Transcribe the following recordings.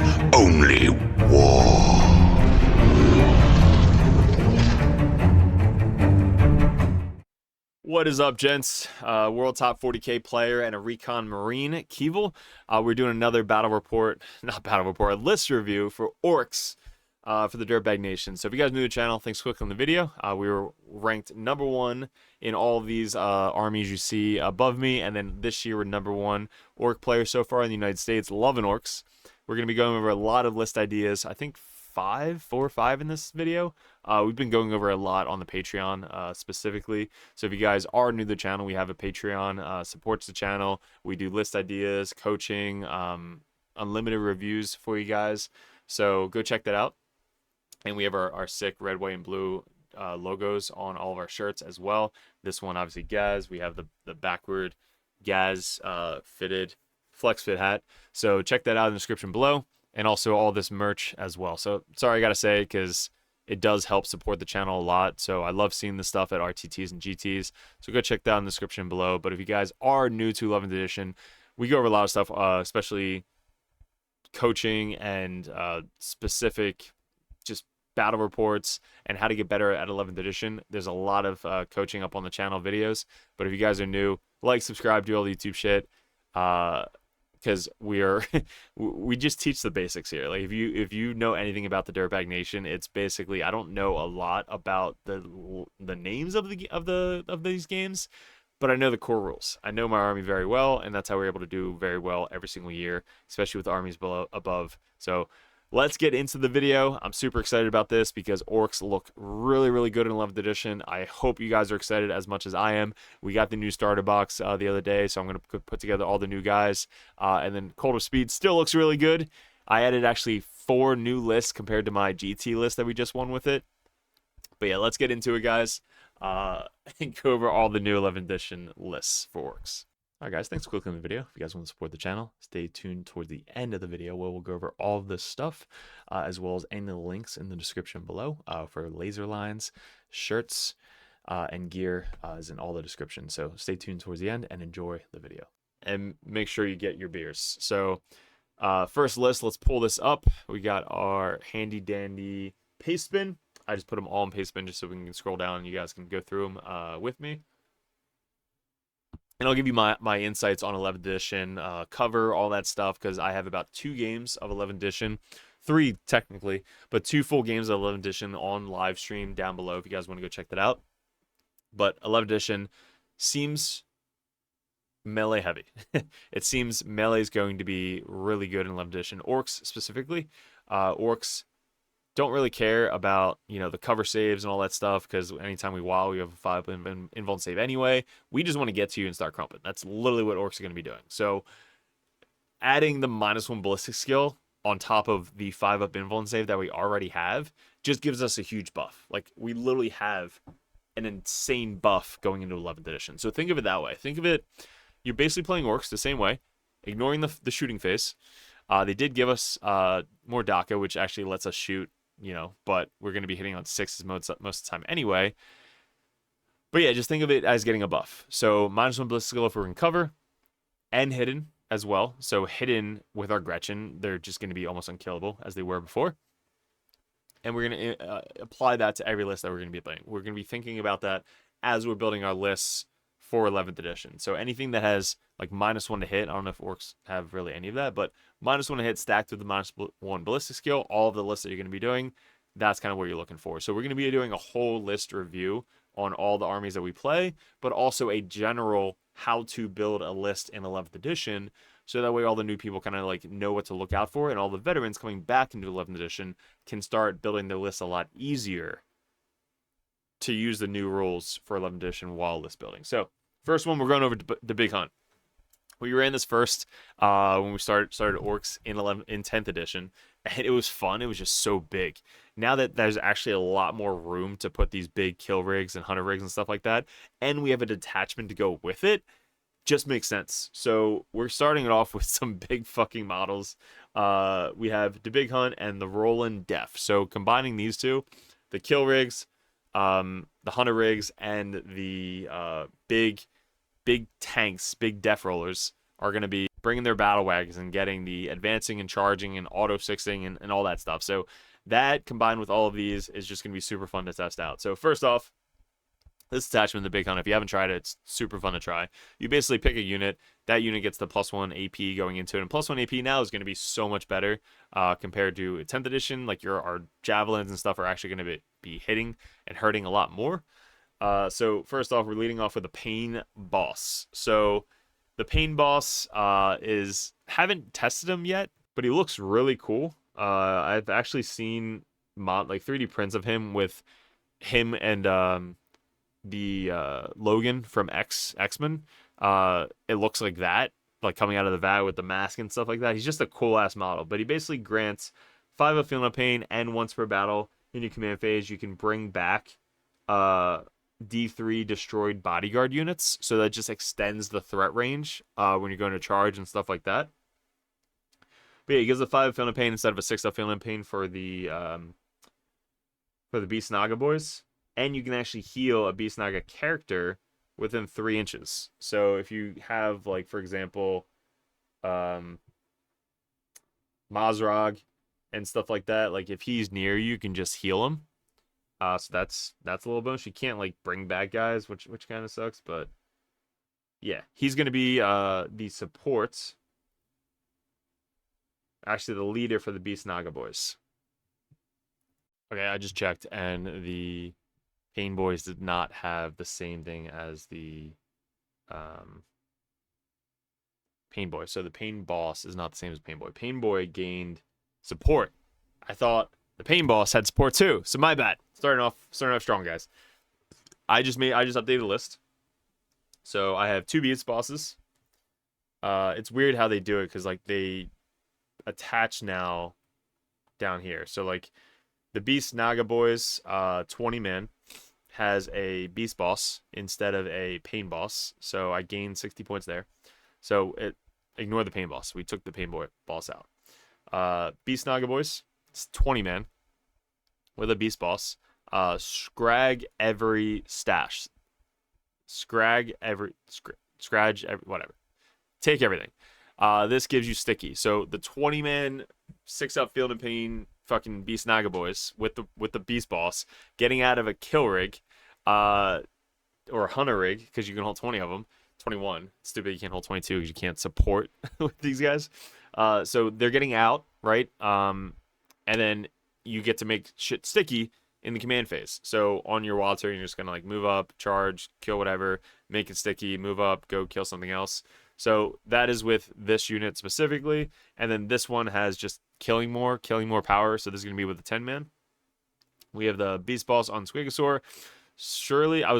is only war. What is up, gents? World Top 40k player and a Recon Marine, Keevil. We're doing another a list review for Orks for the Dirtbag Nation. So if you guys are new to the channel, thanks for clicking on the video. We were ranked #1 in all of these armies you see above me, and then this year we're #1 Ork player so far in the United States. Loving Orks. We're going to be going over a lot of list ideas. I think 4 or 5 in this video. We've been going over a lot on the Patreon specifically. So if you guys are new to the channel, we have a Patreon, supports the channel. We do list ideas, coaching, unlimited reviews for you guys. So go check that out. And we have our sick red, white, and blue logos on all of our shirts as well. This one, obviously, Gaz. We have the backward Gaz fitted flex fit hat. So check that out in the description below. And also all this merch as well. So sorry, I gotta say, because it does help support the channel a lot. So I love seeing this stuff at RTTs and GTs. So go check that out in the description below. But if you guys are new to 11th edition, we go over a lot of stuff, especially coaching and specific just battle reports and how to get better at 11th edition. There's a lot of coaching up on the channel videos. But if you guys are new, like, subscribe, do all the YouTube shit. Because we just teach the basics here. Like if you know anything about the Dirtbag Nation, it's basically, I don't know a lot about the names of these games, but I know the core rules. I know my army very well, and that's how we're able to do very well every single year, especially with armies above. So let's get into the video. I'm super excited about this because Orks look really, really good in 11th edition. I hope you guys are excited as much as I am. We got the new starter box the other day, so I'm going to put together all the new guys. And then Cold of Speed still looks really good. I added actually 4 new lists compared to my GT list that we just won with it. But yeah, let's get into it, guys, and go over all the new 11th edition lists for Orks. Alright guys, thanks for clicking on the video. If you guys want to support the channel, stay tuned towards the end of the video where we'll go over all of this stuff, as well as any of the links in the description below for laser lines, shirts, and gear is in all the description. So stay tuned towards the end and enjoy the video. And make sure you get your beers. So first list, let's pull this up. We got our handy dandy paste bin. I just put them all in paste bin just so we can scroll down and you guys can go through them with me. And I'll give you my insights on 11th edition, cover, all that stuff, because I have about 2 games of 11th edition. 3 technically, but 2 full games of 11th edition on live stream down below if you guys want to go check that out. But 11th edition seems melee heavy. It seems melee is going to be really good in 11th edition. Orks specifically. Orks don't really care about, you know, the cover saves and all that stuff, because anytime we WoW, we have a 5 invuln save anyway. We just want to get to you and start crumping. That's literally what Orks are going to be doing. So adding the -1 ballistic skill on top of the 5-up invuln save that we already have just gives us a huge buff. Like, we literally have an insane buff going into 11th edition. So think of it that way. Think of it, you're basically playing Orks the same way, ignoring the shooting phase. They did give us more DACA, which actually lets us shoot, you know, but we're going to be hitting on 6s most of the time anyway. But yeah, just think of it as getting a buff. So -1 ballistic skill if we're in cover, and hidden as well. So hidden with our Gretchen, they're just going to be almost unkillable as they were before. And we're going to apply that to every list that we're going to be playing. We're going to be thinking about that as we're building our lists for 11th edition. So anything that has like -1 to hit, I don't know if Orks have really any of that, but -1 to hit stacked with the -1 ballistic skill, all of the lists that you're going to be doing, that's kind of what you're looking for. So we're going to be doing a whole list review on all the armies that we play, but also a general how to build a list in 11th edition, so that way all the new people kind of like know what to look out for, and all the veterans coming back into 11th edition can start building their list a lot easier to use the new rules for 11th edition while list building. So first one, we're going over the Big Hunt. We ran this first when we started Orks in 10th edition, and it was fun. It was just so big. Now that there's actually a lot more room to put these big kill rigs and hunter rigs and stuff like that, and we have a detachment to go with it, just makes sense. So we're starting it off with some big fucking models. We have the Big Hunt and the Roland Def. So combining these two, the kill rigs, the hunter rigs, and the big tanks, big def rollers, are going to be bringing their battle wagons and getting the advancing and charging and auto sixing and all that stuff. So that combined with all of these is just going to be super fun to test out. So first off, this attachment, the Big Hunt, if you haven't tried it, it's super fun to try. You basically pick a unit. That unit gets the +1 AP going into it. And +1 AP now is going to be so much better compared to 10th edition. Like our javelins and stuff are actually going to be hitting and hurting a lot more. So first off, we're leading off with the Pain Boss. So the Pain Boss haven't tested him yet, but he looks really cool. I've actually seen 3D prints of him with him and the Logan from X-Men. It looks like that, like coming out of the vat with the mask and stuff like that. He's just a cool ass model, but he basically grants 5 of feeling of pain, and once per battle in your command phase you can bring back D3 destroyed bodyguard units, so that just extends the threat range when you're going to charge and stuff like that. But yeah, he gives a 5 of feeling of pain instead of a 6 of feeling of pain for the Beast Naga boys. And you can actually heal a Beast Naga character within 3 inches. So if you have, like, for example, Mazrog and stuff like that, like if he's near you, you can just heal him. So that's a little bonus. You can't like bring back guys, which kind of sucks, but yeah, he's gonna be the support. Actually, the leader for the Beast Naga boys. Okay, I just checked, and the Pain Boys did not have the same thing as the Pain Boy. So the Pain Boss is not the same as Pain Boy. Pain Boy gained support. I thought the Pain Boss had support too. So my bad. Starting off strong, guys. I just updated the list. So I have 2 Beast Bosses. It's weird how they do it because like they attach now down here. So like the Beast Naga boys, 20 man. Has a Beast Boss instead of a Pain Boss, so I gained 60 points there. So ignore the Pain Boss. We took the Pain Boss out. Beast Naga boys, it's 20 man with a Beast Boss. Scrag every stash. Scratch every whatever. Take everything. This gives you sticky. So the 20 man 6-up field and pain fucking Beast Naga boys with the Beast Boss getting out of a kill rig or a hunter rig, because you can hold 20 of them. 21. It's stupid you can't hold 22 because you can't support with these guys. So they're getting out, right? And then you get to make shit sticky in the command phase. So on your wild turn, you're just gonna like move up, charge, kill whatever, make it sticky, move up, go kill something else. So that is with this unit specifically, and then this one has just killing more power. So this is gonna be with the 10 man. We have the Beast Boss on Squigosaur. Surely I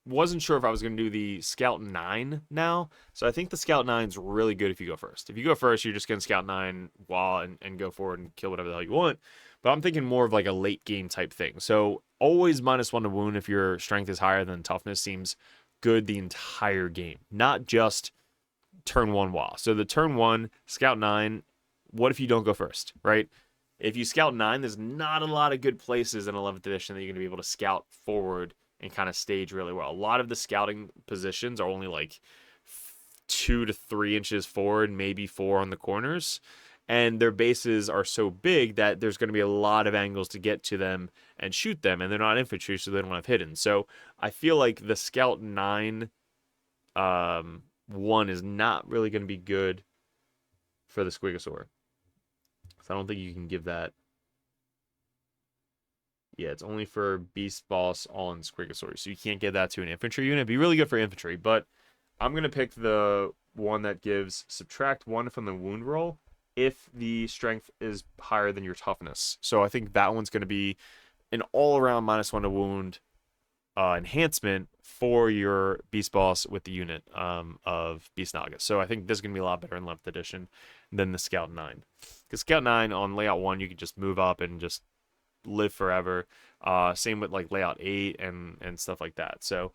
wasn't sure if I was gonna do the Scout 9 now. So I think the Scout 9 is really good if you go first. If you go first, you're just gonna Scout 9 while and go forward and kill whatever the hell you want. But I'm thinking more of like a late game type thing. So always -1 to wound if your strength is higher than toughness seems good the entire game, not just turn 1 while. So the turn 1, Scout 9, what if you don't go first, right? If you Scout 9, there's not a lot of good places in 11th edition that you're going to be able to scout forward and kind of stage really well. A lot of the scouting positions are only like 2 to 3 inches forward, maybe 4 on the corners. And their bases are so big that there's going to be a lot of angles to get to them and shoot them. And they're not infantry, so they don't have hidden. So I feel like the Scout 9 1 is not really going to be good for the Squigosaur. So I don't think you can give that. Yeah, it's only for Beast Boss on Squigosaur. So you can't give that to an infantry unit. It'd be really good for infantry. But I'm going to pick the one that gives subtract 1 from the wound roll if the strength is higher than your toughness. So I think that one's going to be an all-around -1 to wound enhancement for your Beast Boss with the unit of Beast Naga. So I think this is going to be a lot better in 11th edition than the Scout 9. Because Scout 9 on layout 1, you can just move up and just live forever. Same with like layout 8 and stuff like that. So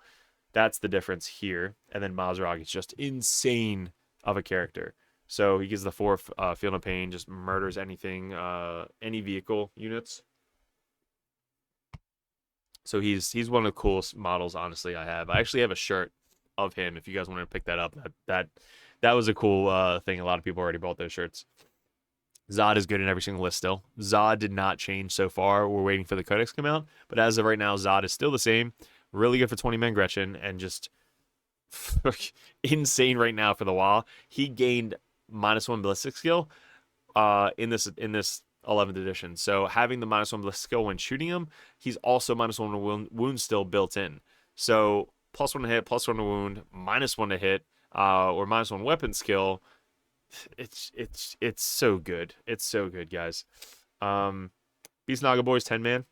that's the difference here. And then Mazrog is just insane of a character. So he gives the 4 Field of Pain, just murders anything, any vehicle units. So he's one of the coolest models, honestly, I have. I actually have a shirt of him. If you guys want to pick that up, that was a cool thing. A lot of people already bought those shirts. Zod is good in every single list still. Zod did not change so far. We're waiting for the codex to come out. But as of right now, Zod is still the same. Really good for 20-man Gretchen, and just insane right now for the WoW. He gained -1 ballistic skill in this 11th edition. So having the -1 ballistic skill when shooting him, he's also -1 wound still built in. So +1 to hit, +1 to wound, -1 to hit, or -1 weapon skill. It's so good. It's so good, guys. Beast Naga Boys 10-man.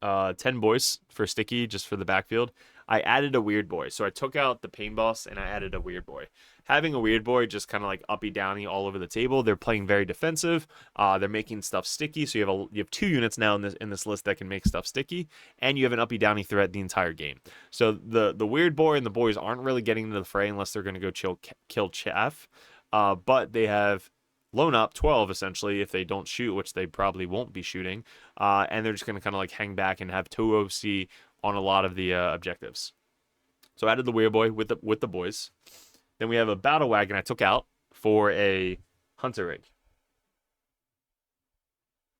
10 boys for sticky, just for the backfield. I added a weird boy. So I took out the pain boss and I added a weird boy. Having a weird boy just kind of like uppy downy all over the table. They're playing very defensive. They're making stuff sticky. So you have 2 units now in this list that can make stuff sticky, and you have an uppy downy threat the entire game. So the weird boy and the boys aren't really getting into the fray unless they're going to go kill chaff. But they have loan up 12 essentially if they don't shoot, which they probably won't be shooting, and they're just going to kind of like hang back and have 2 OC on a lot of the objectives. So I added the weird boy with the boys. Then we have a battle wagon I took out for a hunter rig.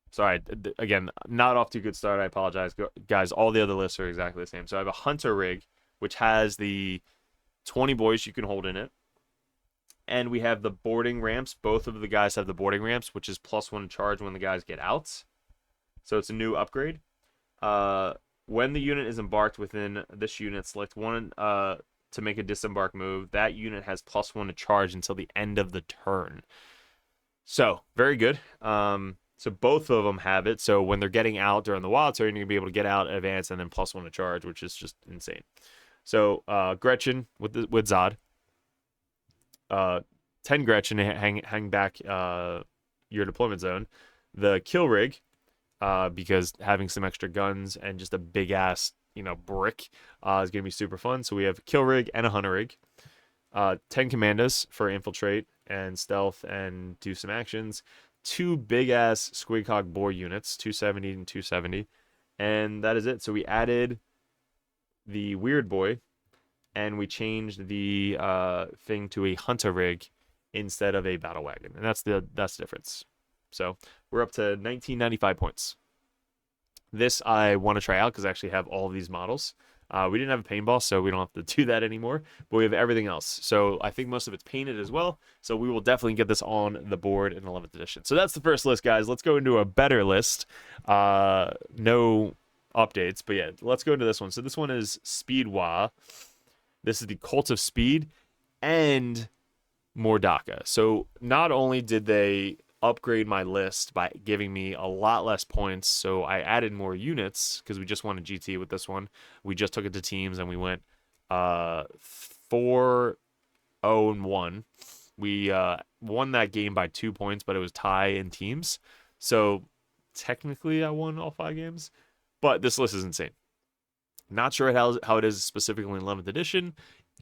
Sorry, again, not off to a good start. I apologize, guys. All the other lists are exactly the same. So I have a hunter rig which has the 20 boys you can hold in it. And we have the boarding ramps. Both of the guys have the boarding ramps, which is +1 charge when the guys get out. So it's a new upgrade. When the unit is embarked within this unit, select one to make a disembark move. That unit has +1 to charge until the end of the turn. So, very good. So both of them have it. So when they're getting out during the wild turn, you're going to be able to get out, advance, and then +1 to charge, which is just insane. So Gretchen with Zod. 10 Gretchen to hang back your deployment zone. The kill rig, because having some extra guns and just a big ass brick is gonna be super fun. So we have kill rig and a hunter rig. 10 commandos for infiltrate and stealth and do some actions. 2 big ass squig hog boar units, 270 and 270, and that is it. So we added the weird boy, and we changed the thing to a hunter rig instead of a battle wagon, and that's the difference. So we're up to 1995 points. This I want to try out because I actually have all of these models. We didn't have a paintball, so we don't have to do that anymore, but we have everything else. So I think most of it's painted as well, so we will definitely get this on the board in 11th edition. So that's the first list, guys. Let's go into a better list. No updates, but yeah, let's go into this one. So this one is Speed Wa. This is the Cult of Speed and Mordaka. So not only did they upgrade my list by giving me a lot less points, so I added more units because we just won a GT with this one. We just took it to teams and we went 4-0-1. We won that game by 2 points, but it was tie in teams. So technically I won all 5 games, but this list is insane. Not sure how it is specifically in 11th edition.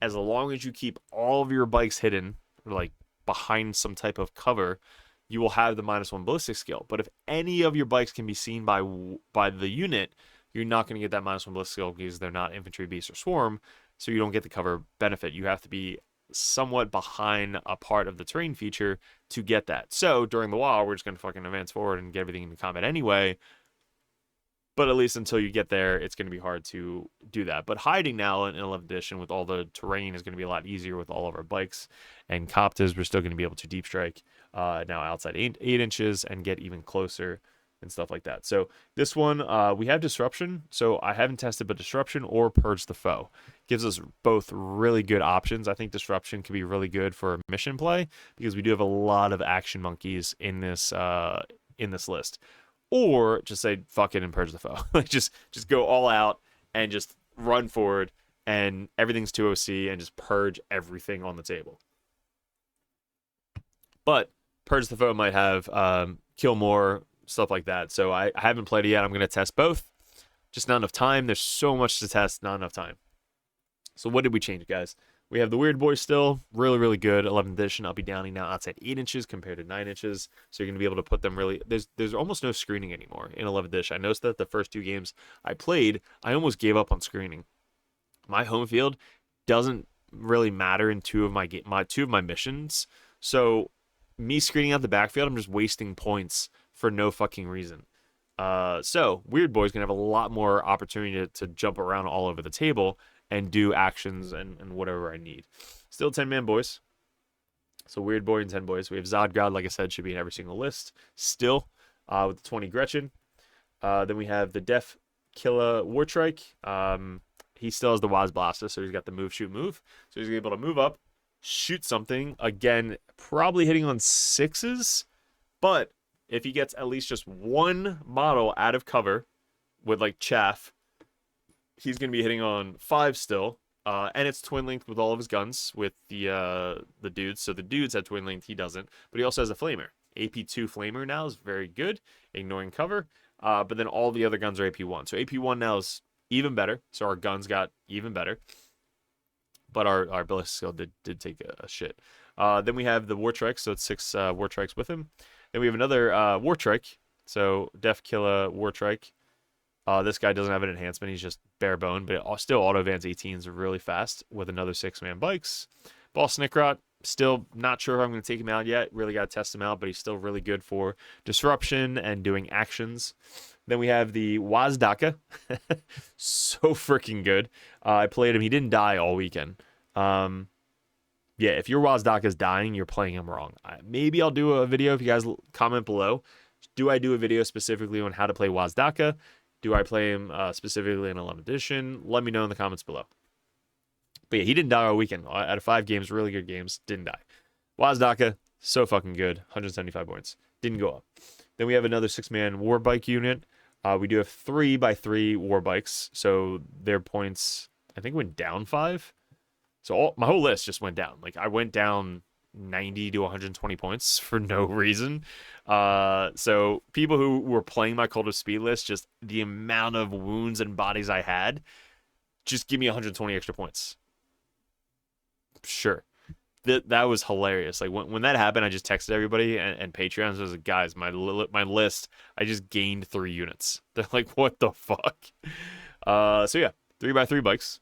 As long as you keep all of your bikes hidden, or like behind some type of cover, you will have the -1 ballistic skill. But if any of your bikes can be seen by the unit, you're not going to get that -1 ballistic skill because they're not infantry, beast, or swarm, so you don't get the cover benefit. You have to be somewhat behind a part of the terrain feature to get that. So during the war, we're just going to fucking advance forward and get everything into combat anyway. But at least until you get there, it's going to be hard to do that. But hiding now in 11th edition with all the terrain is going to be a lot easier with all of our bikes. And Coptas, we're still going to be able to deep strike now outside 8 inches and get even closer and stuff like that. So this one, we have Disruption. So I haven't tested, but Disruption or Purge the Foe gives us both really good options. I think Disruption could be really good for mission play because we do have a lot of action monkeys in this list. Or just say fuck it and purge the foe. Like just go all out and just run forward and everything's 2 OC and just purge everything on the table. But purge the foe might have kill more, stuff like that. So I haven't played it yet. I'm going to test both. Just not enough time. There's so much to test, not enough time. So what did we change, guys? We have the Weird Boy still, really, really good. 11th edition, I'll be downing now outside 8 inches compared to 9 inches. So you're going to be able to put them really... There's almost no screening anymore in 11th edition. I noticed that the first 2 games I played, I almost gave up on screening. My home field doesn't really matter in two of my missions. So me screening out the backfield, I'm just wasting points for no fucking reason. So Weird Boy's gonna have a lot more opportunity to jump around all over the table and do actions and whatever I need. Still 10-man boys. So Weird Boy and 10 boys. We have Zodgod, like I said, should be in every single list. Still, with the 20 Gretchen. Then we have the Def Killa Wartrike. He still has the Waz Blaster, so he's got the move, shoot, move. So he's able to move up, shoot something. Again, probably hitting on 6s. But if he gets at least just one model out of cover with like chaff, he's going to be hitting on 5 still. And it's twin linked with all of his guns with the dudes. So the dudes have twin linked, he doesn't. But he also has a flamer. AP2 flamer now is very good, ignoring cover. But then all the other guns are AP1. So AP1 now is even better. So our guns got even better. But our ballistic skill did take a shit. Then we have the Wartrike, so it's 6 Wartrikes with him. Then we have another Wartrike. So Def Killa Wartrike. This guy doesn't have an enhancement. He's just bare bone, but still auto advance 18s are really fast with another 6-man bikes. Ball Snickrot, still not sure if I'm going to take him out yet. Really got to test him out, but he's still really good for disruption and doing actions. Then we have the Wazdaka. So freaking good. I played him. He didn't die all weekend. Yeah, if your Wazdaka is dying, you're playing him wrong. Maybe I'll do a video if you guys comment below. Do I do a video specifically on how to play Wazdaka? Do I play him specifically in 11th edition? Let me know in the comments below. But yeah, he didn't die all weekend. Out of 5 games, really good games, didn't die. Wazdaka, so fucking good. 175 points. Didn't go up. Then we have another 6-man war bike unit. We do have 3x3 war bikes. So their points, I think, went down 5. So my whole list just went down. Like, I went down 90 to 120 points for no reason. So people who were playing my Cult of Speed list, just the amount of wounds and bodies I had, just give me 120 extra points. Sure. That was hilarious. Like when that happened, I just texted everybody and Patreons. I was like, guys, my list, I just gained 3 units. They're like, what the fuck? So yeah, 3x3 bikes.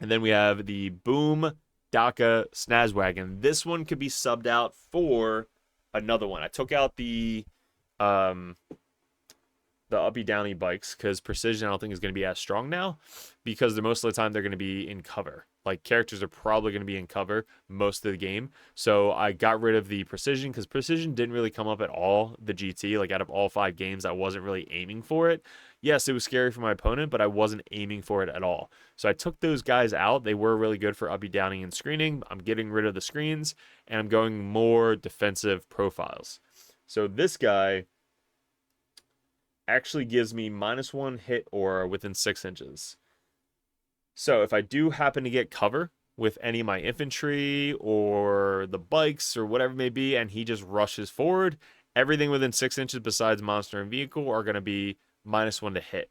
And then we have the Boom Daka Snazwagon. This one could be subbed out for another one. I took out the uppy downy bikes because precision I don't think is going to be as strong now because most of the time they're going to be in cover. Like characters are probably going to be in cover most of the game. So I got rid of the precision because precision didn't really come up at all. The GT, like out of all 5 games, I wasn't really aiming for it. Yes, it was scary for my opponent, but I wasn't aiming for it at all. So I took those guys out. They were really good for uppy downing and screening. I'm getting rid of the screens and I'm going more defensive profiles. So this guy actually gives me -1 hit aura within 6 inches. So if I do happen to get cover with any of my infantry or the bikes or whatever it may be, and he just rushes forward, everything within 6 inches besides monster and vehicle are going to be -1 to hit.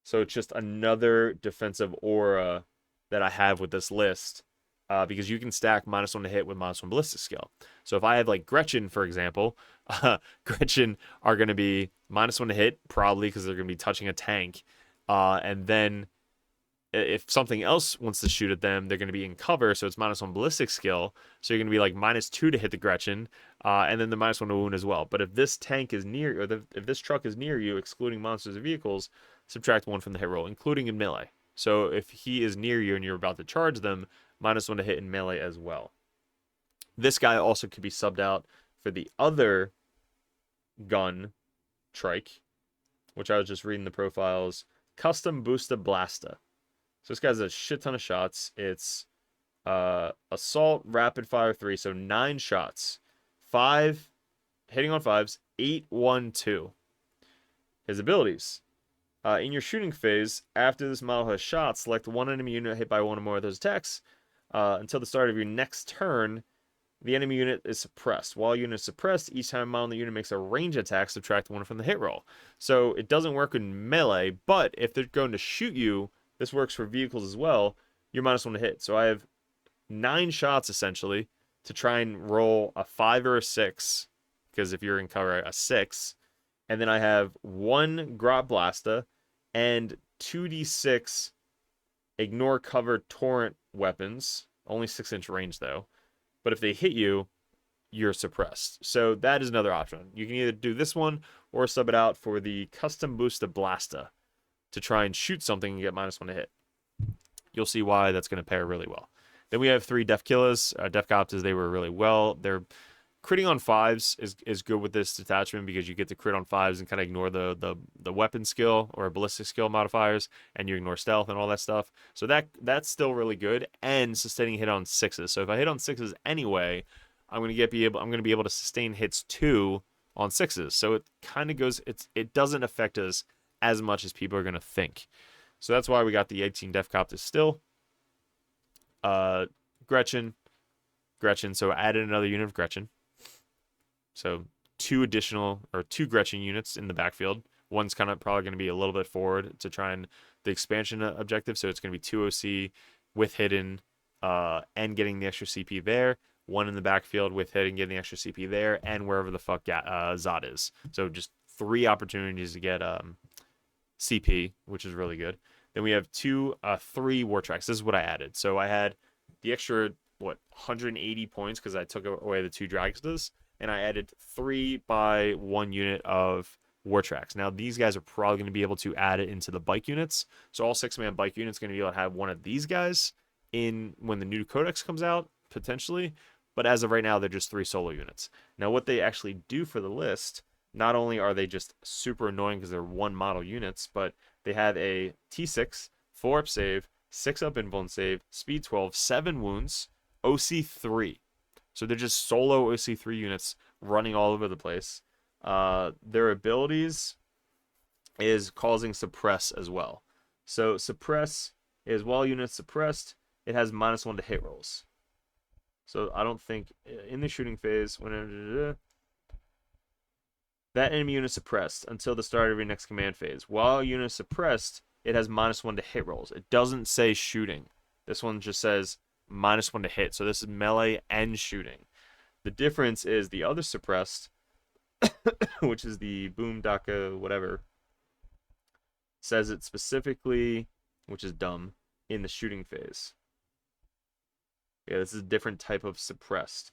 So it's just another defensive aura that I have with this list. Because you can stack -1 to hit with -1 ballistic skill. So if I have like Gretchen, for example, Gretchen are going to be -1 to hit, probably because they're going to be touching a tank. And then if something else wants to shoot at them, they're going to be in cover, so it's -1 ballistic skill. So you're going to be like -2 to hit the Gretchen, and then the -1 to wound as well. But if this tank is near, or if this truck is near you, excluding monsters and vehicles, subtract 1 from the hit roll, including in melee. So if he is near you and you're about to charge them, -1 to hit in melee as well. This guy also could be subbed out for the other gun trike, which I was just reading the profiles. Custom Boosta Blasta. So this guy's a shit ton of shots. It's assault, rapid fire 3, so 9 shots. 5 hitting on 5s, 8, 1, 2. His abilities. In your shooting phase, after this model has shot, select one enemy unit hit by one or more of those attacks. Until the start of your next turn, the enemy unit is suppressed. While unit is suppressed, each time a model in the unit makes a range attack, subtract 1 from the hit roll. So it doesn't work in melee, but if they're going to shoot you, this works for vehicles as well, you're -1 to hit. So I have 9 shots, essentially, to try and roll a 5 or a 6, because if you're in cover, a 6. And then I have 1 Grot Blasta and 2d6 Ignore cover torrent weapons. Only 6-inch range, though. But if they hit you, you're suppressed. So that is another option. You can either do this one or sub it out for the custom boost of Blasta to try and shoot something and get -1 to hit. You'll see why that's going to pair really well. Then we have 3 Def Killers. Def Copters, they were really well. They're critting on 5s is good with this detachment because you get to crit on 5s and kind of ignore the weapon skill or ballistic skill modifiers, and you ignore stealth and all that stuff. So that's still really good, and sustaining hit on 6s. So if I hit on 6s anyway, I'm going to be able to sustain hits 2 on 6s. So it kind of goes, it doesn't affect us as much as people are going to think. So that's why we got the 18 Def Copters still. Gretchen. So I added another unit of Gretchen. So 2 Gretchen units in the backfield. One's kind of probably going to be a little bit forward to try and the expansion objective. So it's going to be 2 OC with hidden and getting the extra CP there. 1 in the backfield with hidden, getting the extra CP there, and wherever the fuck Zod is. So just 3 opportunities to get CP, which is really good. Then we have 3 war tracks. This is what I added. So I had the extra 180 points because I took away the 2 Dragsters, and I added 3 by 1 unit of war tracks. Now these guys are probably going to be able to add it into the bike units. So all 6-man bike units going to be able to have one of these guys in when the new codex comes out potentially. But as of right now, they're just 3 solo units. Now what they actually do for the list, not only are they just super annoying because they're 1 model units, but they have a T6, 4-up save, 6-up invuln save, speed 12, 7 wounds, OC 3. So they're just solo OC 3 units running all over the place. Their abilities is causing suppress as well. So suppress is while units suppressed, it has -1 to hit rolls. So I don't think in the shooting phase, when that enemy unit suppressed until the start of your next command phase. While unit is suppressed, it has -1 to hit rolls. It doesn't say shooting. This one just says -1 to hit. So this is melee and shooting. The difference is the other suppressed, which is the Boom Daka whatever, says it specifically, which is dumb, in the shooting phase. Yeah, this is a different type of suppressed.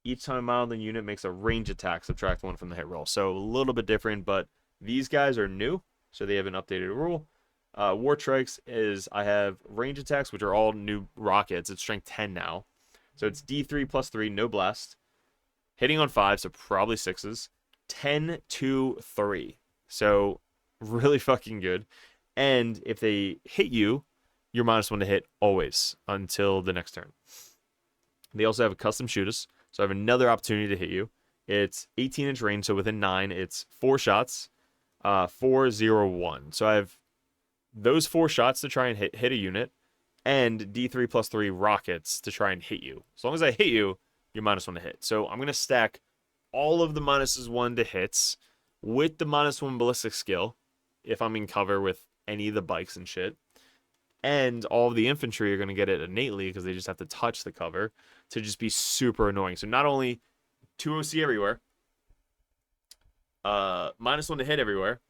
Each time a modeling unit makes a range attack, subtract 1 from the hit roll. So a little bit different, but these guys are new, so they have an updated rule. War Trikes is, I have range attacks, which are all new rockets. It's strength 10 now. So it's D3 plus 3, no blast. Hitting on 5, so probably 6s. 10, 2, 3. So really fucking good. And if they hit you, you're -1 to hit always until the next turn. They also have a custom shooters. So I have another opportunity to hit you. It's 18-inch range, so within 9, it's 4 shots, 4, 0, 1. So I have those 4 shots to try and hit a unit, and D3 plus 3 rockets to try and hit you. As long as I hit you, you're -1 to hit. So I'm going to stack all of the -1 to hits with the -1 ballistic skill, if I'm in cover with any of the bikes and shit. And all of the infantry are going to get it innately because they just have to touch the cover to just be super annoying. So not only 2 OC everywhere, -1 to hit everywhere,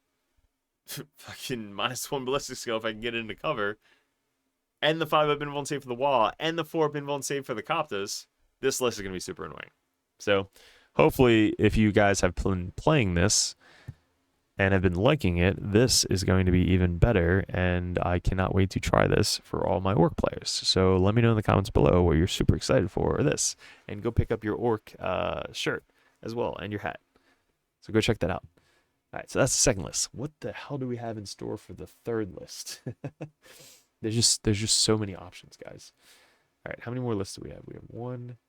fucking -1 ballistic skill if I can get it into cover, and the 5-up invuln save for the wall, and the 4-up invuln save for the Coptas, this list is going to be super annoying. So hopefully if you guys have been playing this and have been liking it, this is going to be even better, and I cannot wait to try this for all my Ork players. So let me know in the comments below what you're super excited for this, and go pick up your Ork shirt as well, and your hat. So go check that out. All right, so that's the second list. What the hell do we have in store for the third list? there's just so many options, guys. All right, how many more lists do we have? We have 1,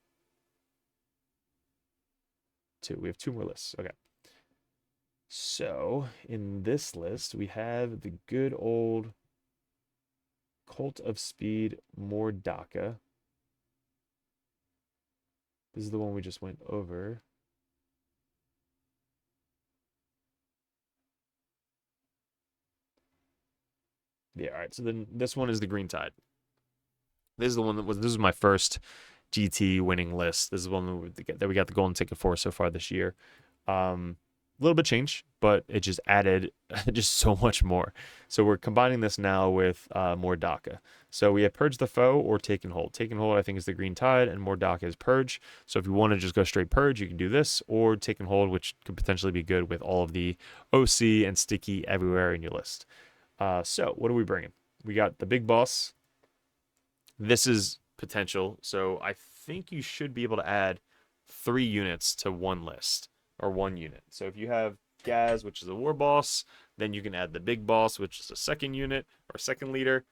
2. We have 2 more lists. Okay. So, in this list, we have the good old Cult of Speed Mordaka. This is the one we just went over. Yeah, all right. So then this one is the Green Tide. This is the one that was, this is my first GT winning list. This is the one that we got the golden ticket for so far this year. little bit changed, but it just added just so much more. So we're combining this now with more DACA. So we have Purge the Foe or Take and Hold. Take and Hold, I think, is the Green Tide, and more DACA is Purge. So if you want to just go straight Purge, you can do this, or Take and Hold, which could potentially be good with all of the OC and Sticky everywhere in your list. So what are we bringing? We got the Big Boss. This is potential. So I think you should be able to add 3 units to one list, or 1 unit. So if you have Gaz, which is a war boss, then you can add the Big Boss, which is a second unit or second leader,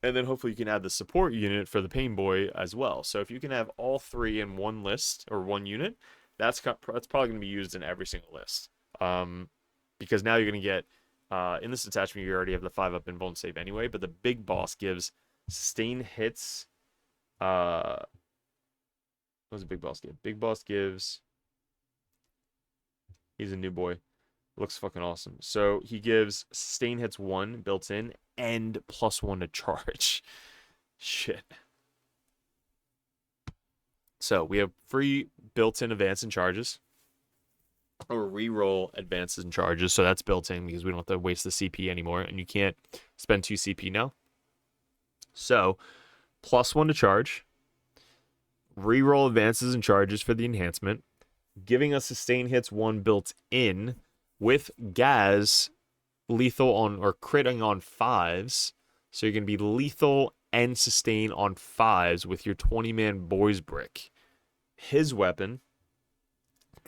and then hopefully you can add the support unit for the Pain Boy as well. So if you can have all 3 in one list or 1 unit, that's probably going to be used in every single list. Because now you're going to get, in this attachment, you already have the 5-up invuln save anyway, but the Big Boss gives sustain hits. What does the Big Boss give? Big Boss gives... He's a new boy. Looks fucking awesome. So he gives sustain hits 1 built in and +1 to charge. Shit. So we have free built-in advance and charges, or reroll advances and charges. So that's built in because we don't have to waste the CP anymore, and you can't spend 2 CP now. So +1 to charge, reroll advances and charges for the enhancement, giving us sustain hits 1 built in with Gaz lethal on or critting on 5s. So you're going to be lethal and sustain on 5s with your 20-man boys brick. His weapon,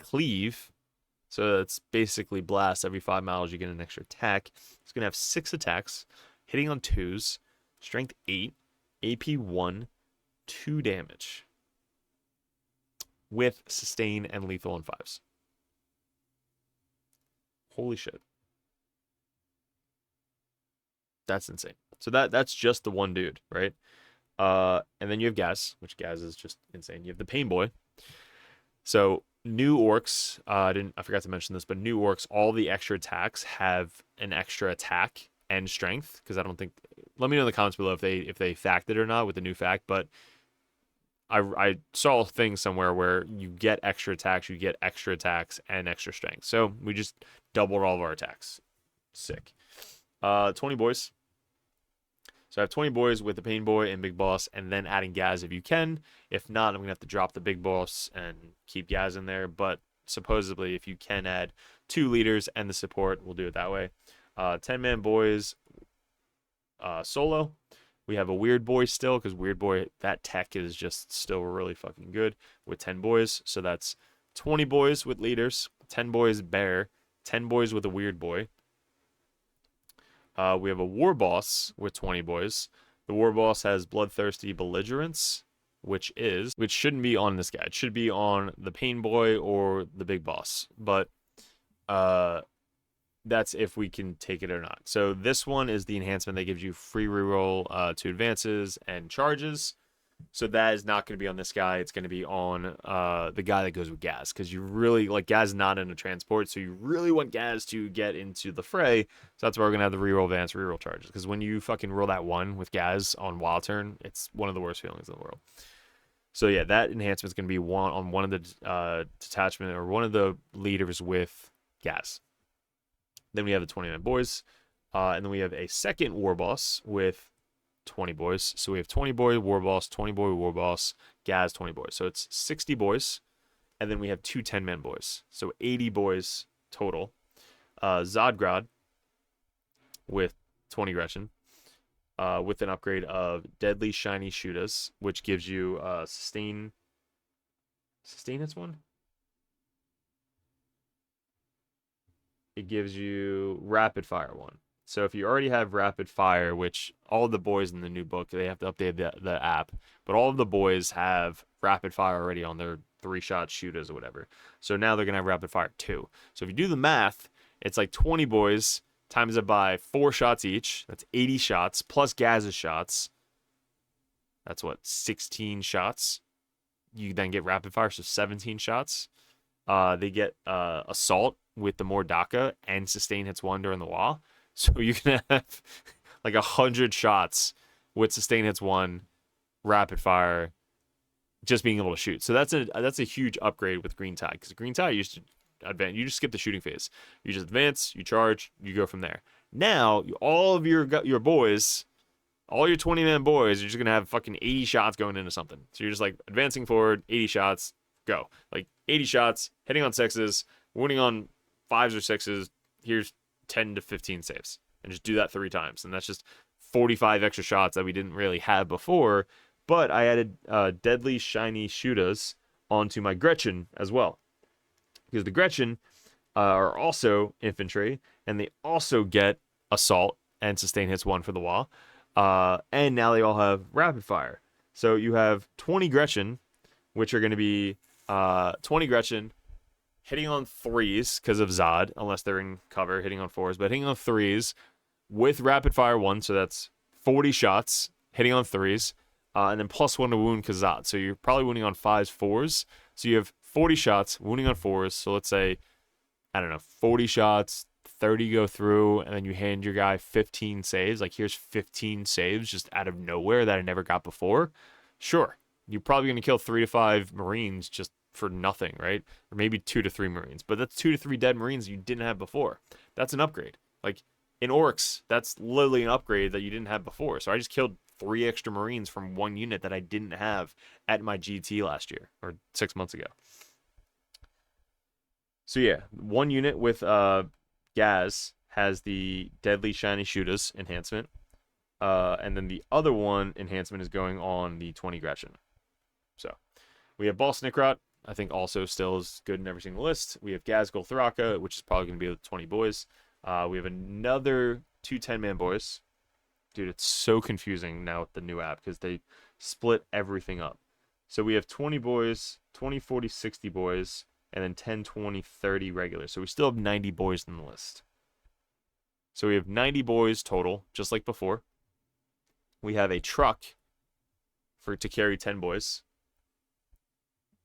Cleave. So that's basically blast. Every 5 miles you get an extra attack. It's going to have 6 attacks, hitting on 2s, strength 8, AP 1, 2 damage. With sustain and lethal on 5s. Holy shit. That's insane. So that's just the one dude, right? And then you have Gaz, which Gaz is just insane. You have the Pain Boy. So new Orks, I forgot to mention this, but new Orks, all the extra attacks have an extra attack and strength, because I don't think, let me know in the comments below if they fact it or not with the new fact, but I saw a thing somewhere where you get extra attacks, and extra strength. So we just doubled all of our attacks. Sick. 20 boys. So I have 20 boys with the Pain Boy and Big Boss, and then adding Gaz if you can. If not, I'm going to have to drop the Big Boss and keep Gaz in there. But supposedly, if you can add 2 leaders and the support, we'll do it that way. 10-man boys solo. We have a Weird Boy still, because Weird Boy, that tech is just still really fucking good with 10 boys. So that's 20 boys with leaders, 10 boys bear, 10 boys with a Weird Boy. We have a War Boss with 20 boys. The War Boss has Bloodthirsty Belligerence, which shouldn't be on this guy. It should be on the Pain Boy or the Big Boss. But that's if we can take it or not. So this one is the enhancement that gives you free reroll to advances and charges. So that is not going to be on this guy. It's going to be on the guy that goes with Gaz, because you really, like, Gaz is not in a transport, so you really want Gaz to get into the fray. So that's why we're going to have the reroll advance, reroll charges, because when you fucking roll that 1 with Gaz on wild turn, it's one of the worst feelings in the world. So yeah, that enhancement is going to be on one of the detachment or one of the leaders with Gaz. Then we have the 20-man boys, and then we have a second War Boss with 20 boys. So we have 20 boy War Boss, 20 boy War Boss, Gaz, 20 boys. So it's 60 boys, and then we have 2 10-man boys. So 80 boys total. Zodgrod with 20 Gretchen, with an upgrade of Deadly Shiny Shootas, which gives you sustain hits 1. It gives you rapid fire 1. So if you already have rapid fire, which all of the boys in the new book, they have to update the app, but all of the boys have rapid fire already on their 3-shot shooters or whatever. So now they're going to have rapid fire 2. So if you do the math, it's like 20 boys times it by 4 shots each. That's 80 shots plus Gaz's shots. That's what, 16 shots. You then get rapid fire, so 17 shots. They get assault with the more DACA and sustain hits 1 during the wall. So you can have like 100 shots with sustain hits 1, rapid fire, just being able to shoot. So that's a huge upgrade with Green Tide, because Green Tide used to advance. You just skip the shooting phase. You just advance, you charge, you go from there. Now, all of your boys, all your 20-man boys, you're just going to have fucking 80 shots going into something. So you're just like advancing forward, 80 shots, go. Like 80 shots, hitting on 6s, winning on 5s or 6s. Here's 10 to 15 saves. And just do that 3 times. And that's just 45 extra shots that we didn't really have before. But I added deadly shiny shootas onto my Gretchen as well. Because the Gretchen are also infantry, and they also get assault and sustain hits 1 for the wall. And now they all have rapid fire. So you have 20 Gretchen, which are going to be 20 Gretchen hitting on 3s because of Zod, unless they're in cover, hitting on 4s, but hitting on 3s with rapid fire 1, so that's 40 shots hitting on 3s, and then +1 to wound because Zod. So you're probably wounding on 5s, 4s. So you have 40 shots, wounding on 4s. So let's say, I don't know, 40 shots, 30 go through, and then you hand your guy 15 saves. Like, here's 15 saves just out of nowhere that I never got before. Sure, you're probably going to kill 3 to 5 Marines just for nothing, right? Or maybe 2 to 3 Marines. But that's 2 to 3 dead Marines you didn't have before. That's an upgrade. Like, in Orks, that's literally an upgrade that you didn't have before. So I just killed 3 extra Marines from 1 unit that I didn't have at my GT last year, or 6 months ago. So yeah, 1 unit with Gaz has the Deadly Shiny Shooters enhancement. And then the other one enhancement is going on the 20 Gretchen. So we have Ball Snickrot, I think also still is good in every single list. We have Gazgul Thraka, which is probably going to be the 20 boys. We have another 2 10-man boys. Dude, it's so confusing now with the new app because they split everything up. So we have 20 boys, 20, 40, 60 boys, and then 10, 20, 30 regular. So we still have 90 boys in the list. So we have 90 boys total, just like before. We have a truck to carry 10 boys.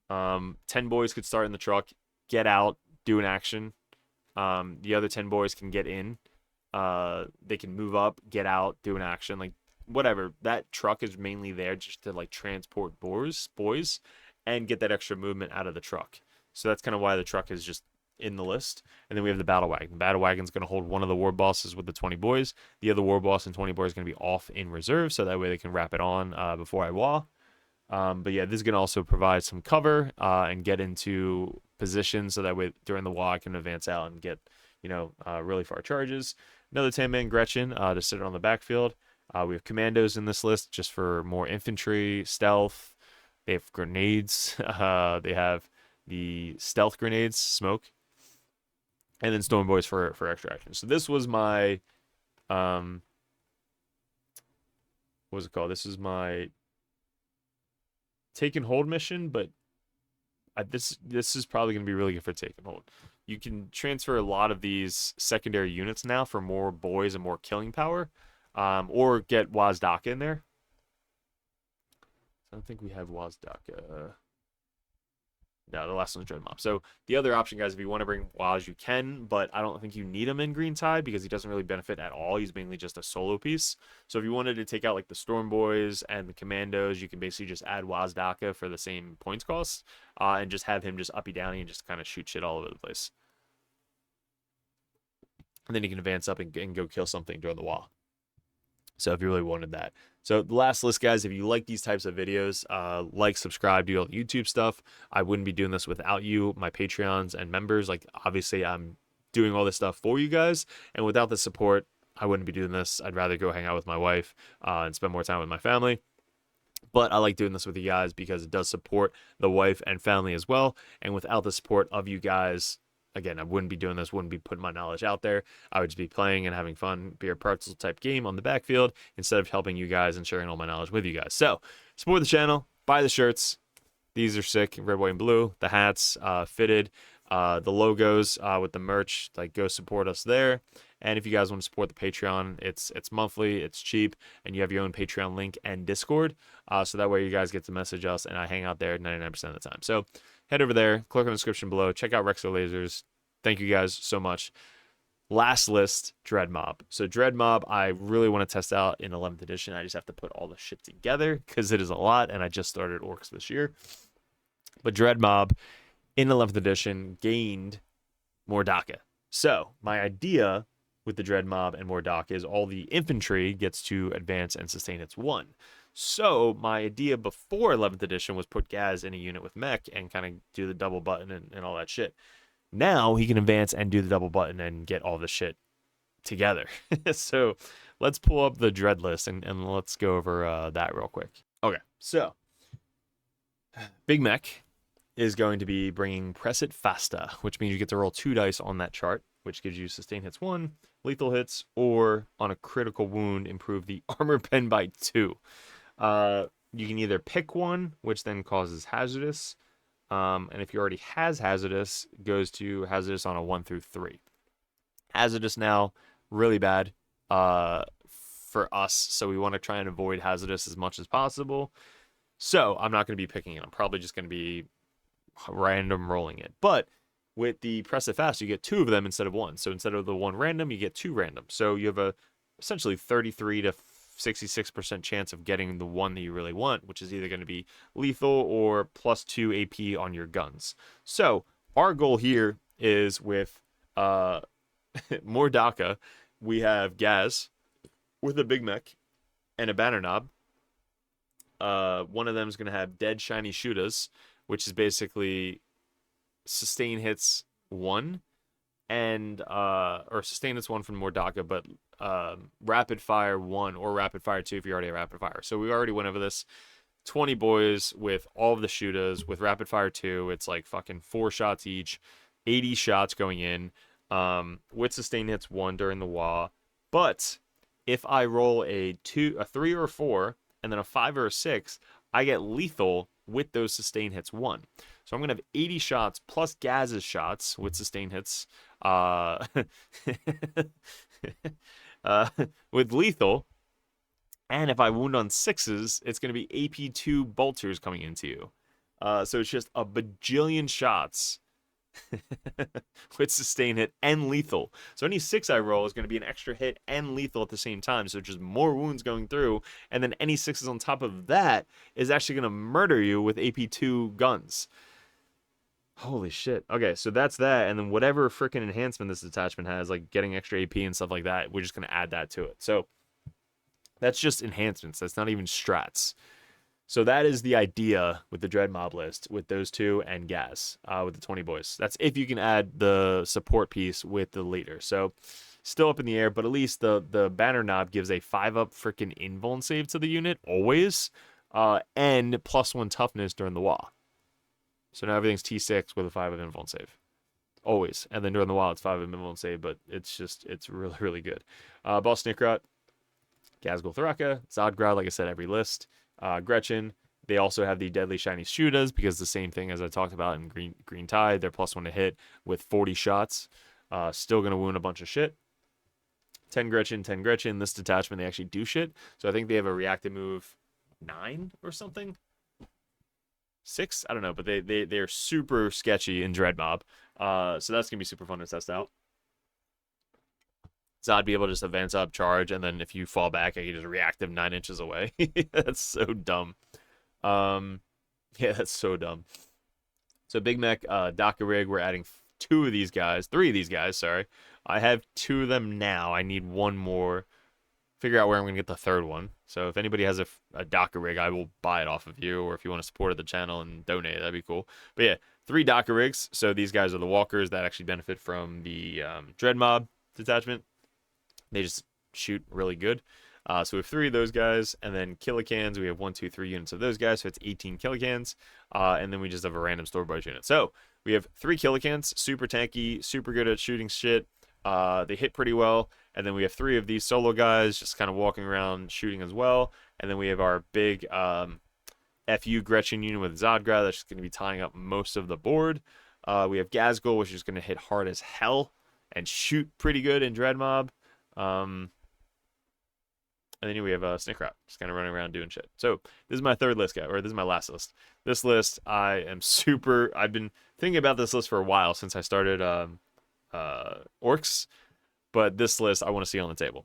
10 boys could start in the truck, get out, do an action. The other 10 boys can get in. They can move up, get out, do an action, like whatever. That truck is mainly there just to like transport boys, and get that extra movement out of the truck. So that's kind of why the truck is just in the list. And then we have the battle wagon. The battle wagon is going to hold one of the war bosses with the 20 boys. The other war boss and 20 boys is going to be off in reserve, so that way they can wrap it on before I wall. But yeah, this is going to also provide some cover and get into position, so that way during the wall I can advance out and get, really far charges. Another 10-man Gretchen to sit on the backfield. We have commandos in this list just for more infantry, stealth. They have grenades. They have the stealth grenades, smoke. And then storm boys for extra action. So this was my, what was it called? This is my take and hold mission, but this is probably going to be really good for take and hold. You can transfer a lot of these secondary units now for more boys and more killing power, or get Wazdaka in there. I don't think we have Wazdaka. No, the last one's Dread Mob. So the other option, guys, if you want to bring Waz, you can, but I don't think you need him in Green Tide because he doesn't really benefit at all. He's mainly just a solo piece. So if you wanted to take out like the Storm Boys and the Commandos, you can basically just add Wazdaka for the same points cost, and just have him just uppy downy and just kind of shoot shit all over the place. And then you can advance up and go kill something during the wall. So if you really wanted that. So the last list, guys, if you like these types of videos, like, subscribe, do all the YouTube stuff. I wouldn't be doing this without you, my Patreons and members. Like, obviously, I'm doing all this stuff for you guys. And without the support, I wouldn't be doing this. I'd rather go hang out with my wife and spend more time with my family. But I like doing this with you guys because it does support the wife and family as well. And without the support of you guys, again, I wouldn't be doing this, wouldn't be putting my knowledge out there. I would just be playing and having fun, be a pretzel type game on the backfield instead of helping you guys and sharing all my knowledge with you guys. So support the channel, buy the shirts. These are sick, red, white, and blue. The hats, fitted, the logos with the merch. Like, go support us there. And if you guys want to support the Patreon, it's monthly, it's cheap, and you have your own Patreon link and Discord. So that way you guys get to message us, and I hang out there 99% of the time. So head over there, click on the description below, check out Rexo Lasers. Thank you guys so much. Last list, Dread Mob. So Dread Mob, I really want to test out in 11th edition. I just have to put all the shit together because it is a lot, and I just started Orks this year. But Dread Mob in 11th edition gained Mordaka. So my idea with the Dread Mob and Mordaka is all the infantry gets to advance and sustain its 1. So my idea before 11th edition was put Gaz in a unit with mech and kind of do the double button and all that shit. Now he can advance and do the double button and get all the shit together. So let's pull up the Dread list and let's go over that real quick. Okay, so Big Mech is going to be bringing Press It Fasta, which means you get to roll 2 dice on that chart, which gives you sustain hits 1, lethal hits, or on a critical wound, improve the armor pen by 2. You can either pick one, which then causes hazardous, and if you already has hazardous, goes to hazardous on a 1 through 3. Hazardous now, really bad for us, so we want to try and avoid hazardous as much as possible. So I'm not going to be picking it. I'm probably just going to be random rolling it. But with the Press It Fast, you get 2 of them instead of 1. So instead of the 1 random, you get 2 random. So you have a essentially 33 to 66% chance of getting the one that you really want, which is either going to be lethal or plus 2 AP on your guns. So our goal here is with Mordaka, we have Gaz with a Big Mech and a Banner Knob. One of them is going to have Dead Shiny Shooters, which is basically sustain hits 1 and or sustain hits 1 from Mordaka, but rapid fire 1 or rapid fire 2 if you already have rapid fire. So we already went over this. 20 boys with all of the shooters with rapid fire 2. It's like fucking 4 shots each, 80 shots going in, with sustain hits 1 during the WA. But if I roll a 3 or a 4 and then a 5 or a 6, I get lethal with those sustain hits 1. So I'm going to have 80 shots plus Gaz's shots with sustain hits with lethal. And if I wound on 6s, it's going to be AP2 bolters coming into you. So it's just a bajillion shots with sustain hit and lethal. So any 6 I roll is going to be an extra hit and lethal at the same time. So just more wounds going through. And then any 6s on top of that is actually going to murder you with AP2 guns. Holy shit. Okay, so that's that. And then whatever freaking enhancement this detachment has, like getting extra AP and stuff like that, we're just going to add that to it. So that's just enhancements. That's not even strats. So that is the idea with the Dread Mob list with those 2 and Gaz with the 20 boys. That's if you can add the support piece with the leader. So still up in the air, but at least the Banner Knob gives a 5-up freaking invuln save to the unit always, and +1 toughness during the WA. So now everything's T6 with a 5 of invuln save. Always. And then during the WA, it's 5 of invuln save, but it's really, really good. Boss Snickrot, Gazgul Thraka, Zodgrad, like I said, every list. Gretchen, they also have the Deadly Shiny Shooters because the same thing as I talked about in Green Tide. They're +1 to hit with 40 shots. Still going to wound a bunch of shit. 10 Gretchen, 10 Gretchen. This detachment, they actually do shit. So I think they have a reactive move 9 or something. 6? I don't know, but they're super sketchy in Dread Mob. So that's going to be super fun to test out. Zod be able to just advance up, charge, and then if you fall back, I can just reactive 9 inches away. That's so dumb. Yeah, that's so dumb. So Big Mech, Daka Rig, we're adding 3 of these guys, sorry. I have 2 of them now. I need 1 more. Figure out where I'm going to get the 3rd one. So if anybody has a Daka Rig, I will buy it off of you, or if you want to support the channel and donate, that'd be cool. But yeah, 3 Daka Rigs. So these guys are the walkers that actually benefit from the Dread Mob detachment. They just shoot really good. So we have 3 of those guys, and then Killicans, we have 1, 2, 3 units of those guys, so it's 18 Killicans, and then we just have a random store-bought unit. So we have 3 Killicans, super tanky, super good at shooting shit. They hit pretty well, and then we have 3 of these solo guys just kind of walking around shooting as well, and then we have our big FU Gretchen unit with Zodgrad that's just going to be tying up most of the board. We have Gazgul, which is going to hit hard as hell and shoot pretty good in Dread Mob. And then we have Snickrot, just kind of running around doing shit. So this is my 3rd list, guy, or this is my last list. This list, I've been thinking about this list for a while since I started Orks, but this list I want to see on the table.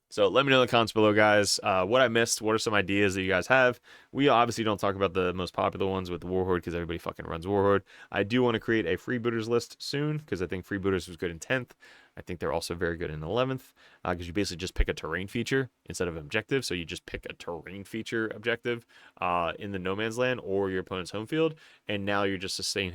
So let me know in the comments below, guys, what I missed. What are some ideas that you guys have? We obviously don't talk about the most popular ones with Warhorde because everybody fucking runs Warhorde. I do want to create a freebooters list soon because I think freebooters was good in 10th. I think they're also very good in 11th because you basically just pick a terrain feature instead of an objective. So you just pick a terrain feature objective in the no man's land or your opponent's home field, and now you're just sustain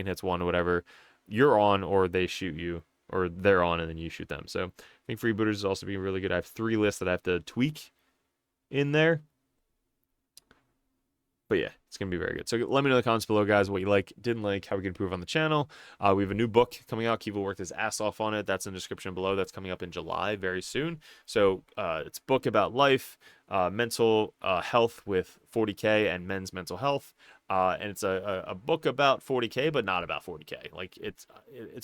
hits one or whatever you're on, or they shoot you, or they're on and then you shoot them. So I think freebooters is also being really good. I have 3 lists that I have to tweak in there. But yeah, it's going to be very good. So let me know in the comments below, guys, what you like, didn't like, how we can improve on the channel. We have a new book coming out. Keevil worked his ass off on it. That's in the description below. That's coming up in July very soon. So it's a book about life, mental health with 40k and men's mental health. And it's a book about 40k, but not about 40k. Like it's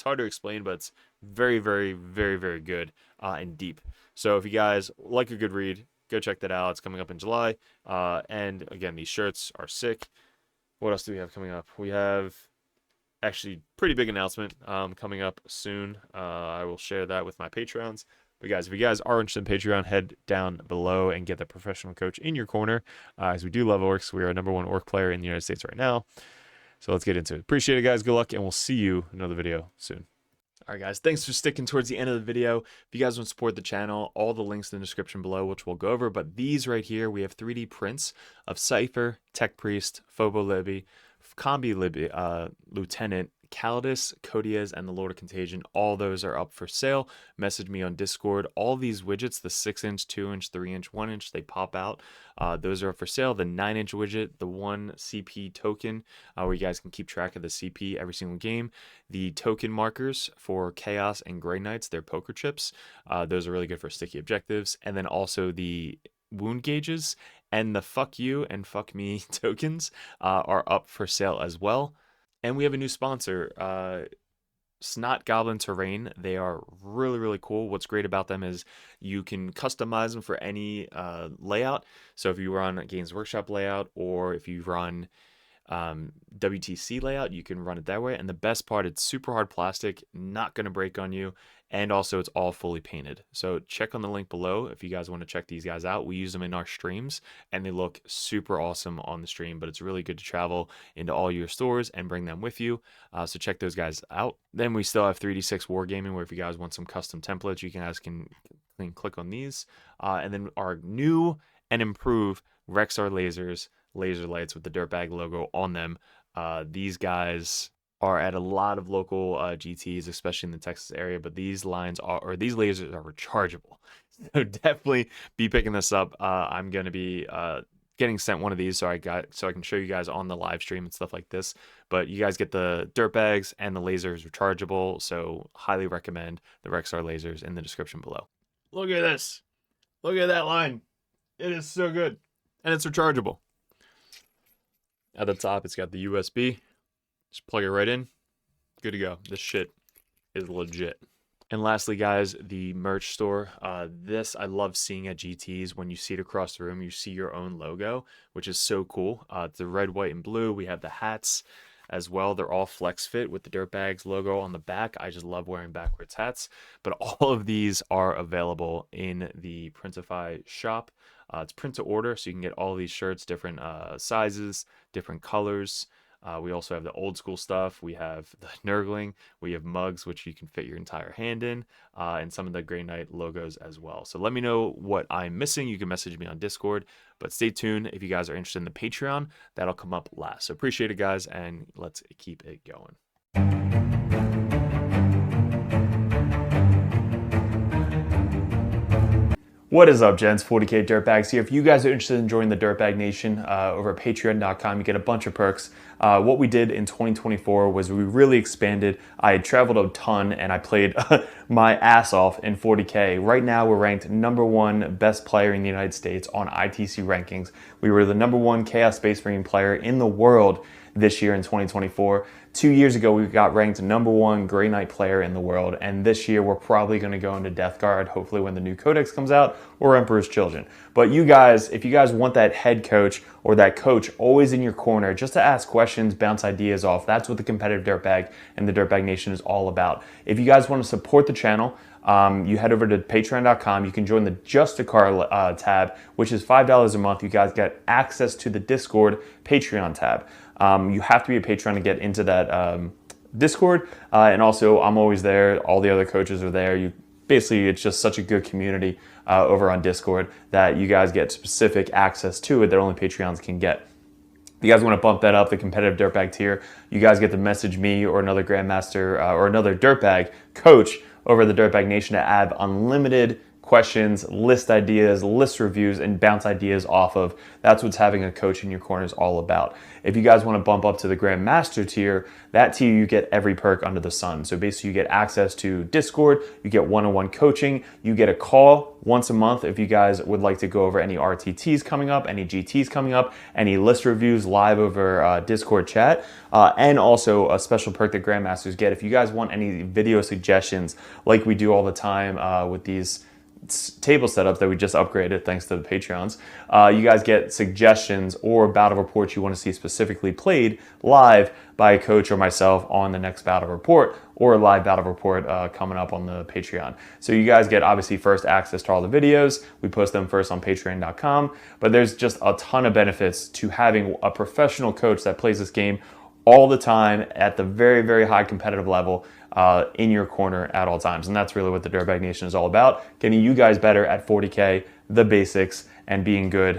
hard to explain, but it's very, very, very, very good and deep. So if you guys like a good read, go check that out. It's coming up in July. And again, these shirts are sick. What else do we have coming up? We have actually pretty big announcement coming up soon. I will share that with my Patreons. But guys, if you guys are interested in Patreon, head down below and get the professional coach in your corner. As we do love orcs. We are a #1 orc player in the United States right now. So let's get into it. Appreciate it, guys. Good luck, and we'll see you in another video soon. All right, guys, thanks for sticking towards the end of the video. If you guys want to support the channel, all the links in the description below, which we'll go over. But these right here, we have 3D prints of Cypher, Tech Priest, Phobo Libby, Combi Libby, Lieutenant, Calidus, Codiez, and the Lord of Contagion. All those are up for sale. Message me on Discord. All these widgets, the 6-inch, 2-inch, 3-inch, 1-inch, they pop out. Those are up for sale. The 9-inch widget, the 1 CP token, where you guys can keep track of the CP every single game. The token markers for Chaos and Grey Knights, they're poker chips. Those are really good for sticky objectives. And then also the wound gauges and the fuck you and fuck me tokens are up for sale as well. And we have a new sponsor, Snot Goblin Terrain. They are really, really cool. What's great about them is you can customize them for any layout. So if you run a Games Workshop layout, or if you run WTC layout, you can run it that way. And the best part, it's super hard plastic, not going to break on you. And also it's all fully painted. So check on the link below if you guys want to check these guys out. We use them in our streams and they look super awesome on the stream, but it's really good to travel into all your stores and bring them with you. So check those guys out. Then we still have 3D6 Wargaming, where if you guys want some custom templates, you guys can click on these. And then our new and improved Rexar lasers, laser lights with the Dirtbag logo on them. These guys are at a lot of local GTs, especially in the Texas area, but these lines are, or these lasers are rechargeable. So definitely be picking this up. I'm going to be getting sent one of these so I can show you guys on the live stream and stuff like this. But you guys get the Dirtbags and the lasers rechargeable, so highly recommend the Rexar lasers in the description below. Look at this. Look at that line. It is so good. And it's rechargeable. At the top, it's got the USB. Just plug it right in. Good to go. This shit is legit. And lastly, guys, the merch store. This I love seeing at GTs. When you see it across the room, you see your own logo, which is so cool. It's the red, white, and blue. We have the hats as well. They're all flex fit with the Dirtbags logo on the back. I just love wearing backwards hats. But all of these are available in the Printify shop. It's print to order, so you can get all these shirts, different sizes, different colors. We also have the old school stuff. We have the Nurgling. We have mugs, which you can fit your entire hand in, and some of the Grey Knight logos as well. So let me know what I'm missing. You can message me on Discord, but stay tuned. If you guys are interested in the Patreon, that'll come up last. So appreciate it, guys, and let's keep it going. What is up, gents? 40k Dirtbags here. If you guys are interested in joining the Dirtbag Nation over at patreon.com, you get a bunch of perks. What we did in 2024 was we really expanded. I had traveled a ton and I played my ass off in 40k. Right now we're ranked #1 best player in the United States on ITC rankings. We were the #1 Chaos Space Marine player in the world this year in 2024. 2 years ago, we got ranked #1 Grey Knight player in the world, and this year we're probably going to go into Death Guard, hopefully when the new codex comes out, or Emperor's Children. But you guys, if you guys want that head coach or that coach always in your corner just to ask questions, bounce ideas off, that's what the competitive Dirtbag and the Dirtbag Nation is all about. If you guys want to support the channel, you head over to patreon.com. You can join the Just a Car tab, which is $5 a month. You guys get access to the Discord Patreon tab. You have to be a patron to get into that Discord. And also, I'm always there. All the other coaches are there. Basically, it's just such a good community over on Discord that you guys get specific access to it that only Patreons can get. If you guys want to bump that up, the competitive Dirtbag tier, you guys get to message me or another Grandmaster or another Dirtbag coach over the Dirtbag Nation to add unlimited questions, list ideas, list reviews, and bounce ideas off of. That's what having a coach in your corner is all about. If you guys want to bump up to the Grandmaster tier, that tier you get every perk under the sun. So basically you get access to Discord, you get one-on-one coaching, you get a call once a month if you guys would like to go over any RTTs coming up, any GTs coming up, any list reviews live over Discord chat, and also a special perk that Grandmasters get if you guys want any video suggestions like we do all the time with these table setups that we just upgraded thanks to the Patreons. You guys get suggestions or battle reports you want to see specifically played live by a coach or myself on the next battle report, or a live battle report coming up on the Patreon. So you guys get obviously first access to all the videos. We post them first on patreon.com, but there's just a ton of benefits to having a professional coach that plays this game all the time at the very, very high competitive level in your corner at all times. And that's really what the Dirtbag Nation is all about, getting you guys better at 40K, the basics, and being good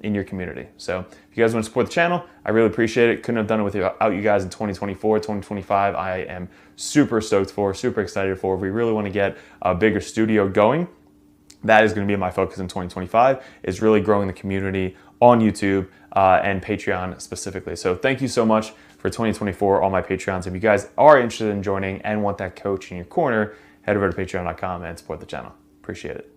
in your community. So if you guys want to support the channel, I really appreciate it. Couldn't have done it without you guys in 2024, 2025. I am super stoked for, super excited for. We really want to get a bigger studio going. That is going to be my focus in 2025, is really growing the community on YouTube and Patreon specifically. So thank you so much for 2024, all my Patreons. If you guys are interested in joining and want that coach in your corner, head over to patreon.com and support the channel. Appreciate it.